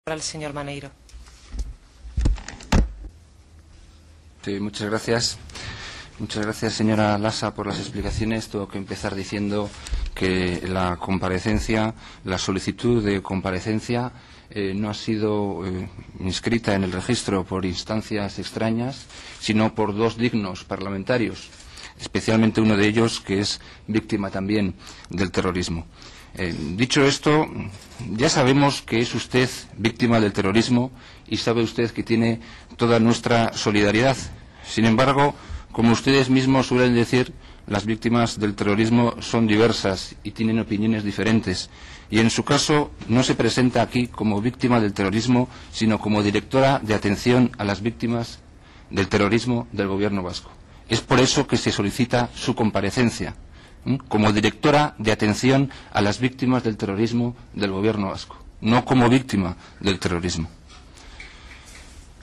Para el señor Maneiro. Sí, muchas gracias. Muchas gracias, señora Lasa, por las explicaciones. Tengo que empezar diciendo que la comparecencia, la solicitud de comparecencia no ha sido inscrita en el registro por instancias extrañas, sino por dos dignos parlamentarios, especialmente uno de ellos que es víctima también del terrorismo. Dicho esto, ya sabemos que es usted víctima del terrorismo y sabe usted que tiene toda nuestra solidaridad. Sin embargo, como ustedes mismos suelen decir, las víctimas del terrorismo son diversas y tienen opiniones diferentes. Y en su caso no se presenta aquí como víctima del terrorismo, sino como directora de atención a las víctimas del terrorismo del Gobierno vasco. Es por eso que se solicita su comparecencia, como directora de atención a las víctimas del terrorismo del Gobierno vasco, no como víctima del terrorismo.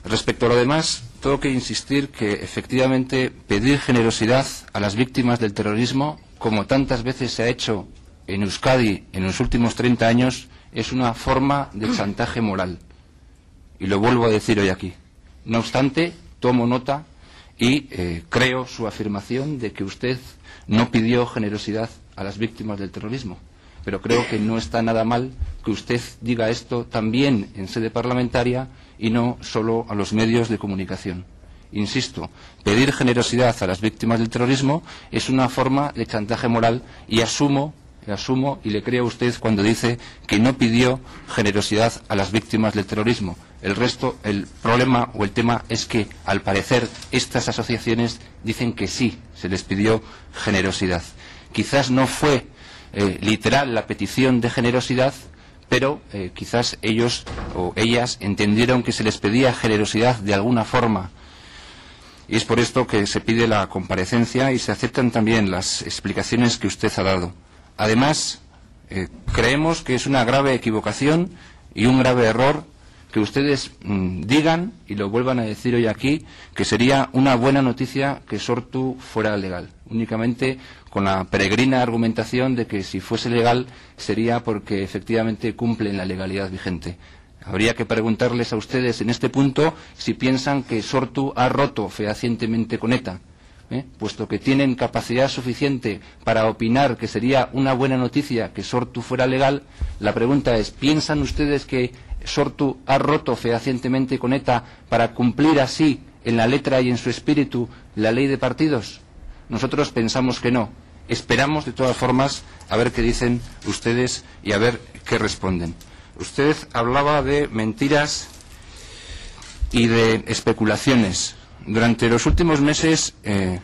Respecto a lo demás, tengo que insistir que efectivamente pedir generosidad a las víctimas del terrorismo, como tantas veces se ha hecho en Euskadi en los últimos 30 años, es una forma de chantaje moral. Y lo vuelvo a decir hoy aquí. No obstante, tomo nota y creo su afirmación de que usted no pidió generosidad a las víctimas del terrorismo. Pero creo que no está nada mal que usted diga esto también en sede parlamentaria y no solo a los medios de comunicación. Insisto, pedir generosidad a las víctimas del terrorismo es una forma de chantaje moral y asumo y le creo a usted cuando dice que no pidió generosidad a las víctimas del terrorismo. El problema o el tema es que, al parecer, estas asociaciones dicen que sí, se les pidió generosidad. Quizás no fue literal la petición de generosidad, pero quizás ellos o ellas entendieron que se les pedía generosidad de alguna forma. Y es por esto que se pide la comparecencia y se aceptan también las explicaciones que usted ha dado. Además, creemos que es una grave equivocación y un grave error que ustedes digan, y lo vuelvan a decir hoy aquí, que sería una buena noticia que Sortu fuera legal, únicamente con la peregrina argumentación de que si fuese legal sería porque efectivamente cumplen la legalidad vigente. Habría que preguntarles a ustedes en este punto si piensan que Sortu ha roto fehacientemente con ETA, puesto que tienen capacidad suficiente para opinar que sería una buena noticia que Sortu fuera legal. La pregunta es, ¿piensan ustedes que Sortu ha roto fehacientemente con ETA para cumplir así, en la letra y en su espíritu, la ley de partidos? Nosotros pensamos que no. Esperamos, de todas formas, a ver qué dicen ustedes y a ver qué responden. Usted hablaba de mentiras y de especulaciones. Durante los últimos meses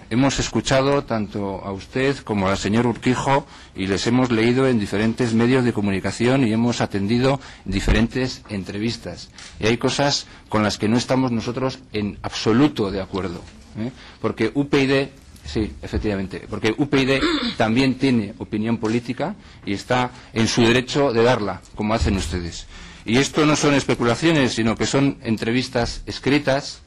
hemos escuchado tanto a usted como al señor Urquijo y les hemos leído en diferentes medios de comunicación y hemos atendido diferentes entrevistas. Y hay cosas con las que no estamos nosotros en absoluto de acuerdo. Porque UPyD, sí, efectivamente, porque UPyD también tiene opinión política y está en su derecho de darla, como hacen ustedes. Y esto no son especulaciones, sino que son entrevistas escritas,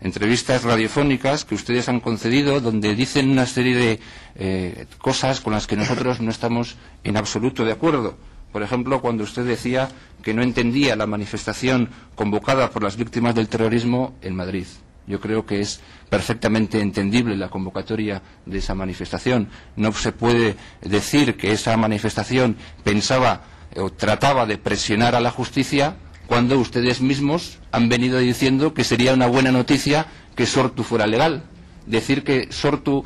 entrevistas radiofónicas que ustedes han concedido, donde dicen una serie de cosas con las que nosotros no estamos en absoluto de acuerdo. Por ejemplo, cuando usted decía que no entendía la manifestación convocada por las víctimas del terrorismo en Madrid. Yo creo que es perfectamente entendible la convocatoria de esa manifestación. No se puede decir que esa manifestación pensaba o trataba de presionar a la justicia cuando ustedes mismos han venido diciendo que sería una buena noticia que Sortu fuera legal. Decir que Sortu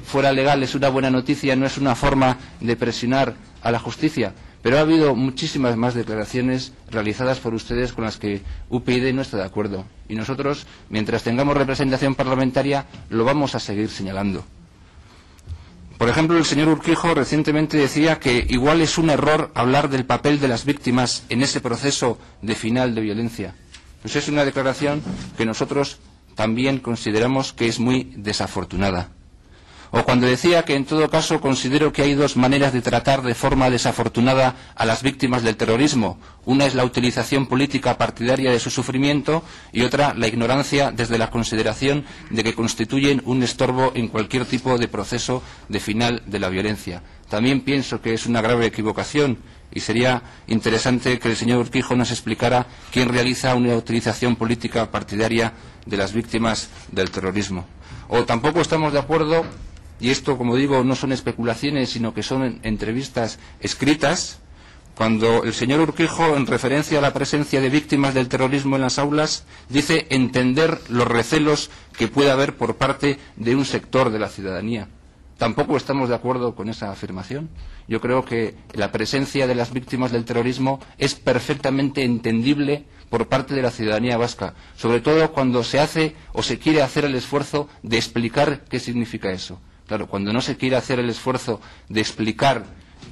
fuera legal es una buena noticia, no es una forma de presionar a la justicia. Pero ha habido muchísimas más declaraciones realizadas por ustedes con las que UPyD no está de acuerdo. Y nosotros, mientras tengamos representación parlamentaria, lo vamos a seguir señalando. Por ejemplo, el señor Urquijo recientemente decía que igual es un error hablar del papel de las víctimas en ese proceso de final de violencia. Pues es una declaración que nosotros también consideramos que es muy desafortunada. O cuando decía que en todo caso considero que hay dos maneras de tratar de forma desafortunada a las víctimas del terrorismo. Una es la utilización política partidaria de su sufrimiento y otra la ignorancia desde la consideración de que constituyen un estorbo en cualquier tipo de proceso de final de la violencia. También pienso que es una grave equivocación y sería interesante que el señor Urquijo nos explicara quién realiza una utilización política partidaria de las víctimas del terrorismo. O tampoco estamos de acuerdo, y esto, como digo, no son especulaciones, sino que son entrevistas escritas, cuando el señor Urquijo, en referencia a la presencia de víctimas del terrorismo en las aulas, dice entender los recelos que puede haber por parte de un sector de la ciudadanía. Tampoco estamos de acuerdo con esa afirmación. Yo creo que la presencia de las víctimas del terrorismo es perfectamente entendible por parte de la ciudadanía vasca, sobre todo cuando se hace o se quiere hacer el esfuerzo de explicar qué significa eso. Claro, cuando no se quiere hacer el esfuerzo de explicar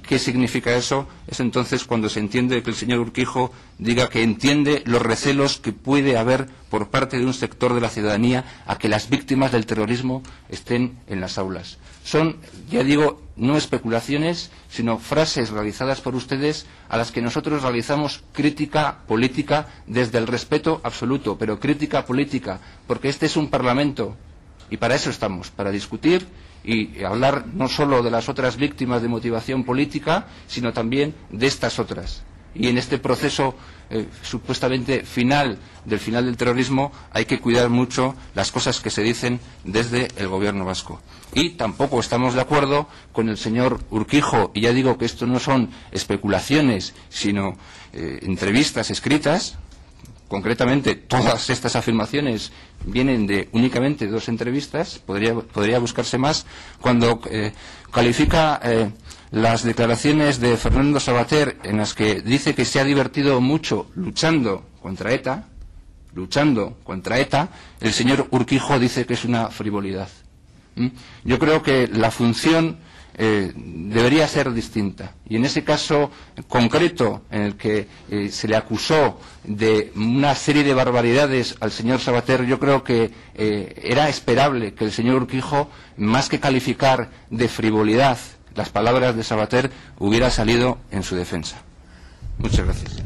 qué significa eso, es entonces cuando se entiende que el señor Urquijo diga que entiende los recelos que puede haber por parte de un sector de la ciudadanía a que las víctimas del terrorismo estén en las aulas. Son, ya digo, no especulaciones, sino frases realizadas por ustedes a las que nosotros realizamos crítica política desde el respeto absoluto, pero crítica política, porque este es un Parlamento y para eso estamos, para discutir y hablar no solo de las otras víctimas de motivación política, sino también de estas otras. Y en este proceso supuestamente final del terrorismo hay que cuidar mucho las cosas que se dicen desde el gobierno vasco. Y tampoco estamos de acuerdo con el señor Urquijo, y ya digo que esto no son especulaciones, sino entrevistas escritas. Concretamente, todas estas afirmaciones vienen de únicamente 2 entrevistas, podría buscarse más, cuando califica las declaraciones de Fernando Savater, en las que dice que se ha divertido mucho luchando contra ETA, el señor Urquijo dice que es una frivolidad. Yo creo que la función debería ser distinta. Y en ese caso concreto, en el que se le acusó de una serie de barbaridades al señor Savater, yo creo que era esperable que el señor Urquijo, más que calificar de frivolidad las palabras de Savater, hubiera salido en su defensa. Muchas gracias.